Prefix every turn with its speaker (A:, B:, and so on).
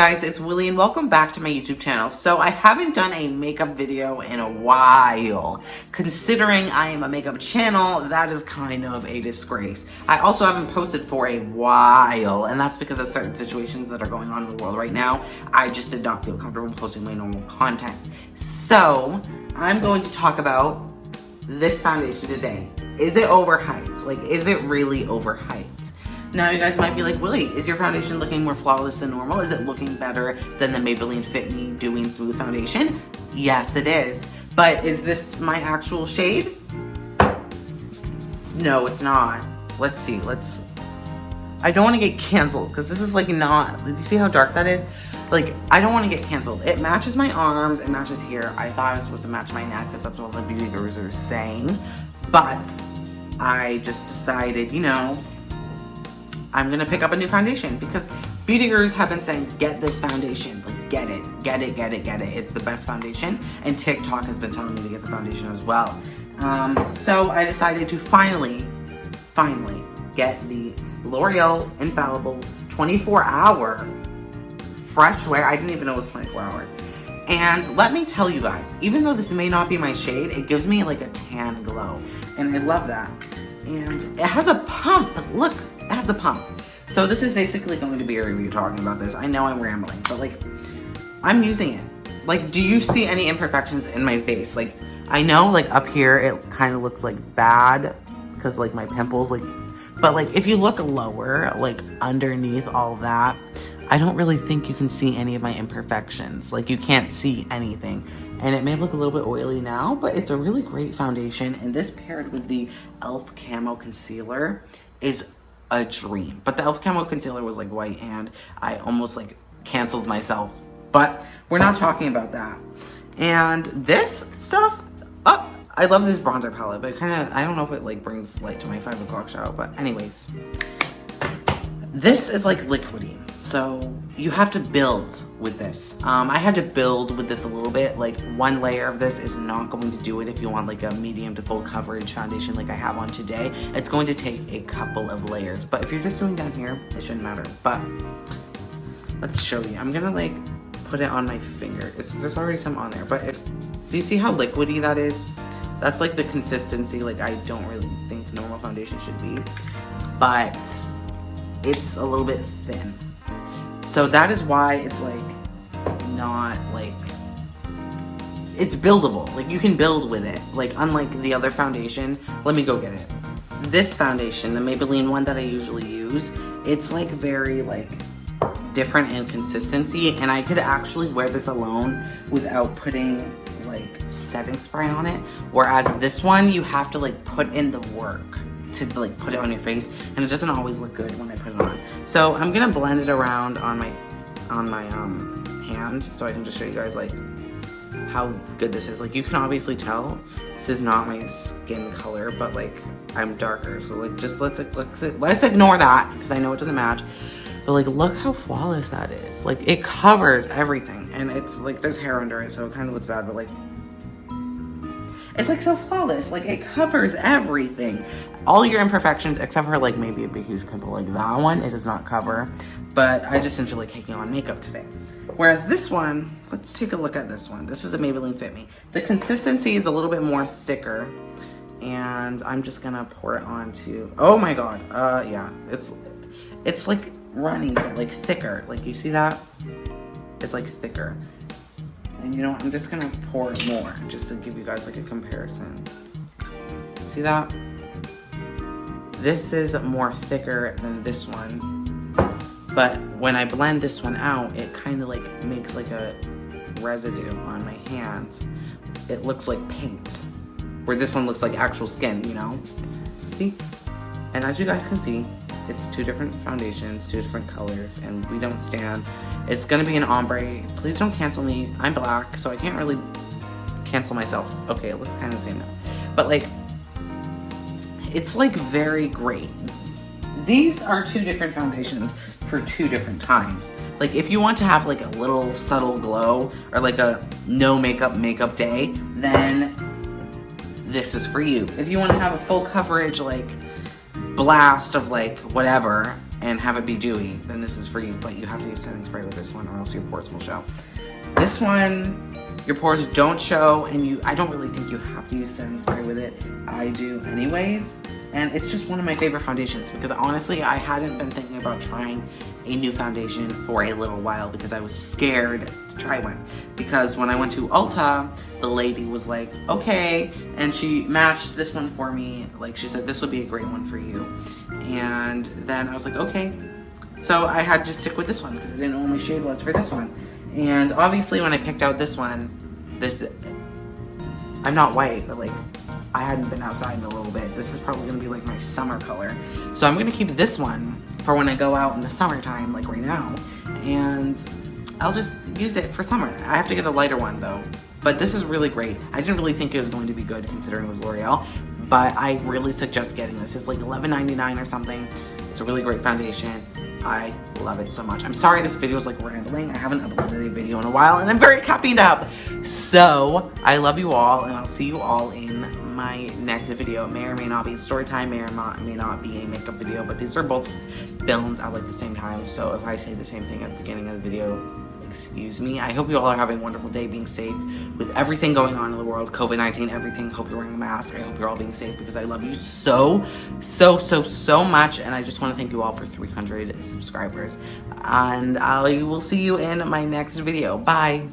A: guys, it's Willie and welcome back to my YouTube channel. So I haven't done a makeup video in a while. Considering I am a makeup channel, that is kind of a disgrace. I also haven't posted for a while, and that's because of certain situations that are going on in the world right now. I just did not feel comfortable posting my normal content. So I'm going to talk about this foundation today. Is it overhyped? Like, is it really overhyped? Now you guys might be like, Willie, is your foundation looking more flawless than normal? Is it looking better than the Maybelline Fit Me Doing Smooth Foundation? Yes, it is. But is this my actual shade? No, it's not. Let's see, I don't want to get canceled because this is like not, did you see how dark that is? Like, I don't want to get canceled. It matches my arms, it matches here. I thought it was supposed to match my neck because that's what the beauty gurus are saying. But I just decided, you know, I'm gonna pick up a new foundation because beauty gurus have been saying, get this foundation, like get it, get it, get it, get it. It's the best foundation. And TikTok has been telling me to get the foundation as well. So I decided to finally get the L'Oreal Infallible 24-hour fresh wear. I didn't even know it was 24 hours. And let me tell you guys, even though this may not be my shade, it gives me like a tan glow. And I love that. And it has a pump, look. It has a pump. So this is basically going to be a review talking about this. I know I'm rambling, but like, I'm using it. Like, do you see any imperfections in my face? Like, I know like up here, it kind of looks like bad because like my pimples, like, but like if you look lower, like underneath all that, I don't really think you can see any of my imperfections. Like you can't see anything. And it may look a little bit oily now, but it's a really great foundation. And this paired with the e.l.f. Camo Concealer is a dream. But the e.l.f. Camo Concealer was like white and I almost like canceled myself. But we're not talking about that. And this stuff, oh, I love this bronzer palette, but I don't know if it like brings light to my 5 o'clock shadow, but anyways. This is like liquidy. So you have to build with this. I had to build with this a little bit. Like one layer of this is not going to do it if you want like a medium to full coverage foundation like I have on today. It's going to take a couple of layers. But if you're just doing down here, it shouldn't matter. But let's show you. I'm gonna like put it on my finger. There's already some on there. But do you see how liquidy that is? That's like the consistency like I don't really think normal foundation should be. But it's a little bit thin. So that is why it's like not like, it's buildable. Like you can build with it. Like unlike the other foundation, let me go get it. This foundation, the Maybelline one that I usually use, it's like very like different in consistency, and I could actually wear this alone without putting like setting spray on it. Whereas this one, you have to like put in the work to like put it on your face, and it doesn't always look good when I put it on. So I'm gonna blend it around on my hand so I can just show you guys like how good this is. Like you can obviously tell this is not my skin color, but like I'm darker, so like just let's ignore that because I know it doesn't match. But like look how flawless that is. Like it covers everything, and it's like there's hair under it, so it kind of looks bad, but like it's like so flawless. Like it covers everything. All your imperfections, except for like maybe a big huge pimple like that one, it does not cover. But I just didn't feel like taking on makeup today. Whereas this one, let's take a look at this one. This is a Maybelline Fit Me. The consistency is a little bit more thicker. And I'm just gonna pour it onto, oh my God, yeah. It's like runny, but like thicker. Like you see that? It's like thicker. And you know, I'm just gonna pour it more just to give you guys like a comparison. See that? This is more thicker than this one. But when I blend this one out, it kind of like makes like a residue on my hands. It looks like paint. Where this one looks like actual skin, you know? See? And as you guys can see, it's two different foundations, two different colors, and we don't stand. It's gonna be an ombre. Please don't cancel me. I'm black, so I can't really cancel myself. Okay, it looks kind of the same now. But like, it's like very great. These are two different foundations for two different times. Like if you want to have like a little subtle glow or like a no makeup day, then this is for you. If you want to have a full coverage like blast of like whatever, and have it be dewy, then this is for you. But you have to use setting spray with this one or else your pores will show. This one, your pores don't show, and I don't really think you have to use setting spray with it. I do anyways. And it's just one of my favorite foundations because honestly, I hadn't been thinking about trying a new foundation for a little while because I was scared to try one. Because when I went to Ulta, the lady was like, okay, and she matched this one for me. Like she said, this would be a great one for you. And then I was like, okay. So I had to stick with this one because I didn't know what my shade was for this one. And obviously when I picked out this one, I'm not white, but like, I hadn't been outside in a little bit. This is probably gonna be like my summer color. So I'm gonna keep this one for when I go out in the summertime, like right now. And I'll just use it for summer. I have to get a lighter one though. But this is really great. I didn't really think it was going to be good considering it was L'Oreal, but I really suggest getting this. It's like $11.99 or something. It's a really great foundation. I love it so much. I'm sorry this video is like rambling. I haven't uploaded a video in a while and I'm very caffeined up. So I love you all and I'll see you all in my next video. It may or may not be a story time, may or may not be a makeup video, but these are both filmed at like the same time. So if I say the same thing at the beginning of the video, excuse me. I hope you all are having a wonderful day, being safe with everything going on in the world, COVID-19, everything. Hope you're wearing a mask. I hope you're all being safe because I love you so much. And I just want to thank you all for 300 subscribers. And I will see you in my next video. Bye.